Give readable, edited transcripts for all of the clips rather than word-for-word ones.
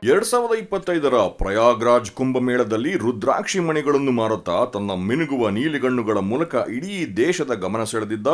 2025ರ ಪ್ರಯಾಗ್ರಾಜ್ ಕುಂಭಮೇಳದಲ್ಲಿ ರುದ್ರಾಕ್ಷಿ ಮಣಿಗಳನ್ನು ಮಾರುತ್ತಾ ತನ್ನ ಮಿನುಗುವ ನೀಲಿಗಣ್ಣುಗಳ ಮೂಲಕ ಇಡೀ ದೇಶದ ಗಮನ ಸೆಳೆದಿದ್ದ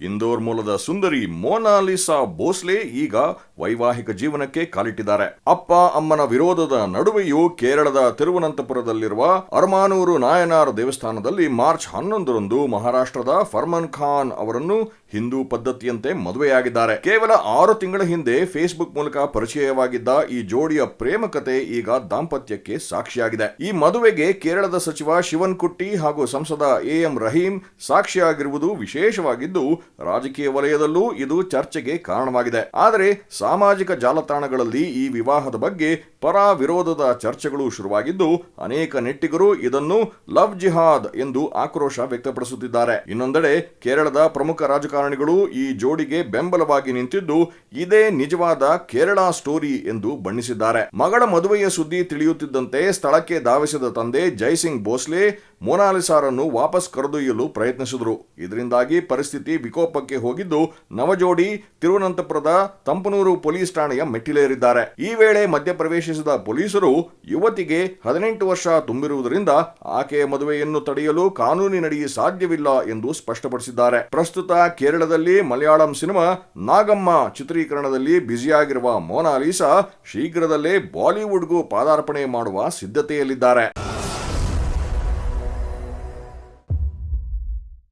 ಇಂದೋರ್ ಮೂಲದ ಸುಂದರಿ ಮೊನಾಲಿಸಾ ಭೋಸ್ಲೆ ಈಗ ವೈವಾಹಿಕ ಜೀವನಕ್ಕೆ ಕಾಲಿಟ್ಟಿದ್ದಾರೆ. ಅಪ್ಪ ಅಮ್ಮನ ವಿರೋಧದ ನಡುವೆಯೂ ಕೇರಳದ ತಿರುವನಂತಪುರದಲ್ಲಿರುವ ಅರಮಾನೂರು ನಾಯನಾರ್ ದೇವಸ್ಥಾನದಲ್ಲಿ ಮಾರ್ಚ್ 11ರಂದು ಮಹಾರಾಷ್ಟ್ರದ ಫರ್ಮಾನ್ ಖಾನ್ ಅವರನ್ನು ಹಿಂದೂ ಪದ್ಧತಿಯಂತೆ ಮದುವೆಯಾಗಿದ್ದಾರೆ. ಕೇವಲ 6 ತಿಂಗಳ ಹಿಂದೆ ಫೇಸ್ಬುಕ್ ಮೂಲಕ ಪರಿಚಯವಾಗಿದ್ದ ಈ ಜೋಡಿಯ ಪ್ರೇಮ ಕಥೆ ಈಗ ದಾಂಪತ್ಯಕ್ಕೆ ಸಾಕ್ಷಿಯಾಗಿದೆ. ಈ ಮದುವೆಗೆ ಕೇರಳದ ಸಚಿವ ಶಿವನ್ ಕುಟ್ಟಿ ಹಾಗೂ ಸಂಸದ ಎಂ ರಹೀಂ ಸಾಕ್ಷಿಯಾಗಿರುವುದು ವಿಶೇಷವಾಗಿದ್ದು, ರಾಜಕೀಯ ವಲಯದಲ್ಲೂ ಇದು ಚರ್ಚೆಗೆ ಕಾರಣವಾಗಿದೆ. ಆದರೆ ಸಾಮಾಜಿಕ ಜಾಲತಾಣಗಳಲ್ಲಿ ಈ ವಿವಾಹದ ಬಗ್ಗೆ ಪರ ವಿರೋಧದ ಚರ್ಚೆಗಳು ಶುರುವಾಗಿದ್ದು, ಅನೇಕ ನೆಟ್ಟಿಗರು ಇದನ್ನು ಲವ್ ಜಿಹಾದ್ ಎಂದು ಆಕ್ರೋಶ ವ್ಯಕ್ತಪಡಿಸುತ್ತಿದ್ದಾರೆ. ಇನ್ನೊಂದೆಡೆ ಕೇರಳದ ಪ್ರಮುಖ ರಾಜಕಾರಣಿಗಳು ಈ ಜೋಡಿಗೆ ಬೆಂಬಲವಾಗಿ ನಿಂತಿದ್ದು, ಇದೇ ನಿಜವಾದ ಕೇರಳ ಸ್ಟೋರಿ ಎಂದು ಬಣ್ಣಿಸಿದ್ದಾರೆ. ಮಗಳ ಮದುವೆಯ ಸುದ್ದಿ ತಿಳಿಯುತ್ತಿದ್ದಂತೆ ಸ್ಥಳಕ್ಕೆ ಧಾವಿಸಿದ ತಂದೆ ಜೈಸಿಂಗ್ ಭೋಸ್ಲೆ ಮೊನಾಲಿಸಾರನ್ನು ವಾಪಸ್ ಕರೆದೊಯ್ಯಲು ಪ್ರಯತ್ನಿಸಿದರು. ಇದರಿಂದಾಗಿ ಪರಿಸ್ಥಿತಿ ವಿಕೋಪಕ್ಕೆ ಹೋಗಿದ್ದು, ನವಜೋಡಿ ತಿರುವನಂತಪುರದ ತಂಪನೂರು ಪೊಲೀಸ್ ಠಾಣೆಯ ಮೆಟ್ಟಿಲೇರಿದ್ದಾರೆ. ಈ ವೇಳೆ ಮಧ್ಯಪ್ರವೇಶಿಸಿದ ಪೊಲೀಸರು ಯುವತಿಗೆ 18 ವರ್ಷ ತುಂಬಿರುವುದರಿಂದ ಆಕೆಯ ಮದುವೆಯನ್ನು ತಡೆಯಲು ಕಾನೂನಿನಡಿ ಸಾಧ್ಯವಿಲ್ಲ ಎಂದು ಸ್ಪಷ್ಟಪಡಿಸಿದ್ದಾರೆ. ಪ್ರಸ್ತುತ ಕೇರಳದಲ್ಲಿ ಮಲಯಾಳಂ ಸಿನಿಮಾ ನಾಗಮ್ಮ ಚಿತ್ರೀಕರಣದಲ್ಲಿ ಬ್ಯುಸಿಯಾಗಿರುವ ಮೊನಾಲಿಸಾ ಶೀಘ್ರದಲ್ಲೇ ಬಾಲಿವುಡ್ಗೂ ಪಾದಾರ್ಪಣೆ ಮಾಡುವ ಸಿದ್ಧತೆಯಲ್ಲಿದ್ದಾರೆ.